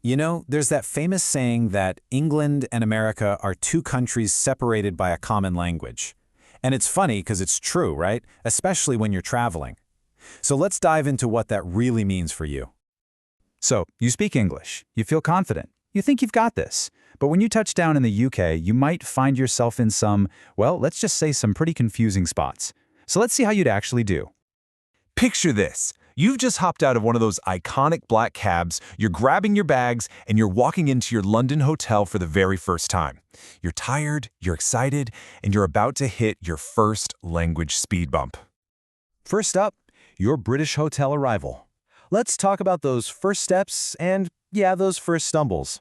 You know, there's that famous saying that England and America are two countries separated by a common language. And it's funny because it's true, right? Especially when you're traveling. So let's dive into what that really means for you. So, you speak English, you feel confident, you think you've got this. But when you touch down in the UK, you might find yourself in some, well, let's just say some pretty confusing spots. So let's see how you'd actually do. Picture this. You've just hopped out of one of those iconic black cabs, you're grabbing your bags, and you're walking into your London hotel for the very first time. You're tired, you're excited, and you're about to hit your first language speed bump. First up, your British hotel arrival. Let's talk about those first steps and, yeah, those first stumbles.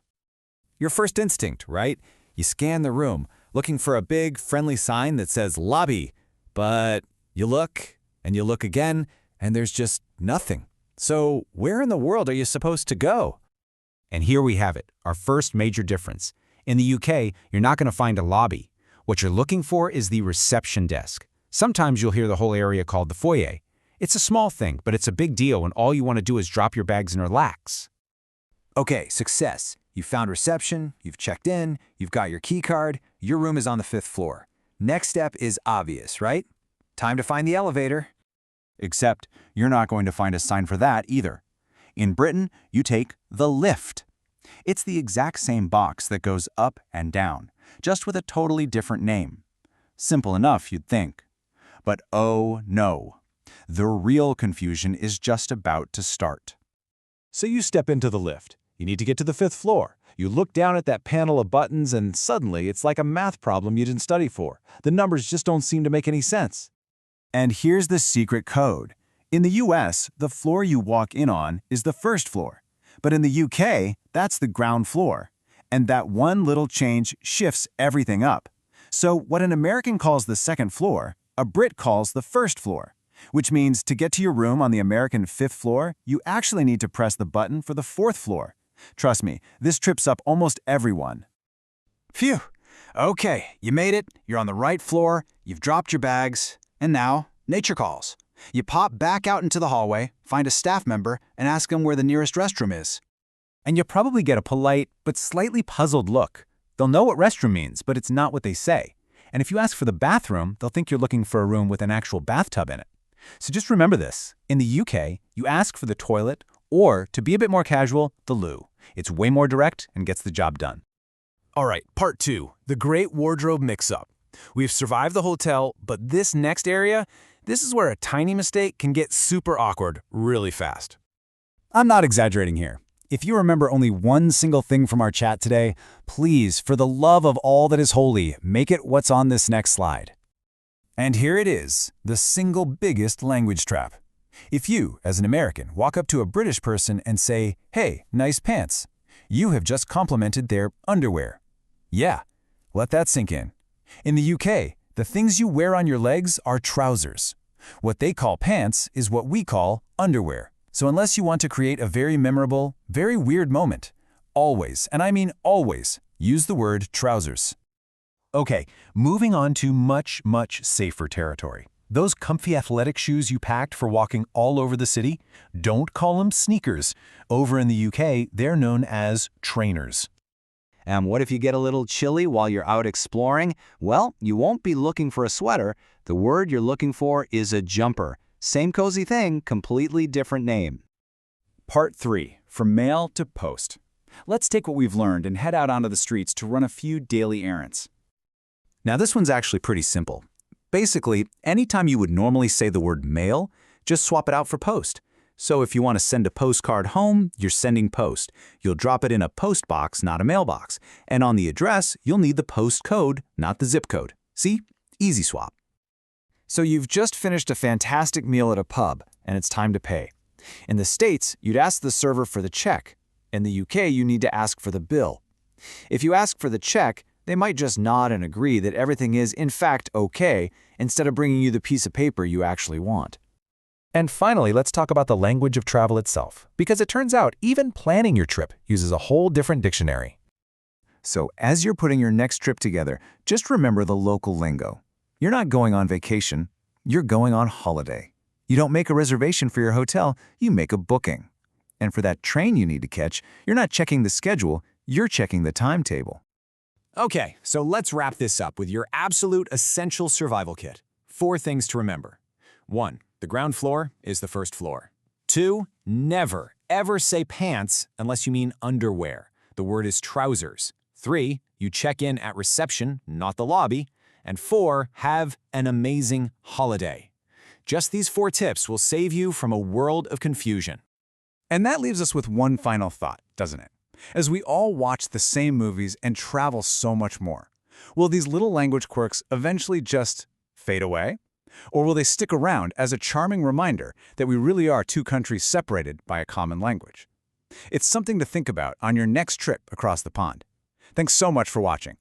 Your first instinct, right? You scan the room, looking for a big, friendly sign that says lobby. But you look, and you look again, and there's just nothing. So where in the world are you supposed to go? And here we have it, our first major difference. In the UK, you're not going to find a lobby. What you're looking for is the reception desk. Sometimes you'll hear the whole area called the foyer. It's a small thing, but it's a big deal when all you want to do is drop your bags and relax. Okay, success. You found reception, you've checked in, you've got your key card, your room is on the 5th floor. Next step is obvious, right? Time to find the elevator. Except you're not going to find a sign for that either. In Britain, you take the lift. It's the exact same box that goes up and down, just with a totally different name. Simple enough, you'd think. But oh no, the real confusion is just about to start. So you step into the lift. You need to get to the 5th floor. You look down at that panel of buttons and suddenly it's like a math problem you didn't study for. The numbers just don't seem to make any sense. And here's the secret code. In the US, the floor you walk in on is the 1st floor. But in the UK, that's the ground floor. And that one little change shifts everything up. So what an American calls the 2nd floor, a Brit calls the 1st floor. Which means to get to your room on the American 5th floor, you actually need to press the button for the 4th floor. Trust me, this trips up almost everyone. Phew. Okay, you made it, you're on the right floor, you've dropped your bags, and now, nature calls. You pop back out into the hallway, find a staff member, and ask them where the nearest restroom is. And you'll probably get a polite but slightly puzzled look. They'll know what restroom means, but it's not what they say. And if you ask for the bathroom, they'll think you're looking for a room with an actual bathtub in it. So just remember this. In the UK, you ask for the toilet, or, to be a bit more casual, the loo. It's way more direct and gets the job done. All right, part 2, the great wardrobe mix-up. We've survived the hotel, but this next area, this is where a tiny mistake can get super awkward really fast. I'm not exaggerating here. If you remember only one single thing from our chat today, please, for the love of all that is holy, make it what's on this next slide. And here it is, the single biggest language trap. If you, as an American, walk up to a British person and say, "Hey, nice pants," you have just complimented their underwear. Yeah, let that sink in. In the UK, the things you wear on your legs are trousers. What they call pants is what we call underwear. So unless you want to create a very memorable, very weird moment, always, and I mean always, use the word trousers. Okay, moving on to much, much safer territory. Those comfy athletic shoes you packed for walking all over the city, don't call them sneakers. Over in the UK, they're known as trainers. And what if you get a little chilly while you're out exploring? Well, you won't be looking for a sweater. The word you're looking for is a jumper. Same cozy thing, completely different name. Part 3, from mail to post. Let's take what we've learned and head out onto the streets to run a few daily errands. Now this one's actually pretty simple. Basically, anytime you would normally say the word mail, just swap it out for post. So if you want to send a postcard home, you're sending post. You'll drop it in a post box, not a mailbox. And on the address, you'll need the post code, not the zip code. See? Easy swap. So you've just finished a fantastic meal at a pub, and it's time to pay. In the States, you'd ask the server for the check. In the UK, you need to ask for the bill. If you ask for the check, they might just nod and agree that everything is, in fact, okay, instead of bringing you the piece of paper you actually want. And finally, let's talk about the language of travel itself, because it turns out even planning your trip uses a whole different dictionary. So as you're putting your next trip together, just remember the local lingo. You're not going on vacation, you're going on holiday. You don't make a reservation for your hotel, you make a booking. And for that train you need to catch, you're not checking the schedule, you're checking the timetable. Okay, so let's wrap this up with your absolute essential survival kit. 4 things to remember. 1. The ground floor is the first floor. 2. Never, ever say pants unless you mean underwear. The word is trousers. 3. You check in at reception, not the lobby. And 4. Have an amazing holiday. Just these 4 tips will save you from a world of confusion. And that leaves us with one final thought, doesn't it? As we all watch the same movies and travel so much more, will these little language quirks eventually just fade away? Or will they stick around as a charming reminder that we really are 2 countries separated by a common language? It's something to think about on your next trip across the pond. Thanks so much for watching.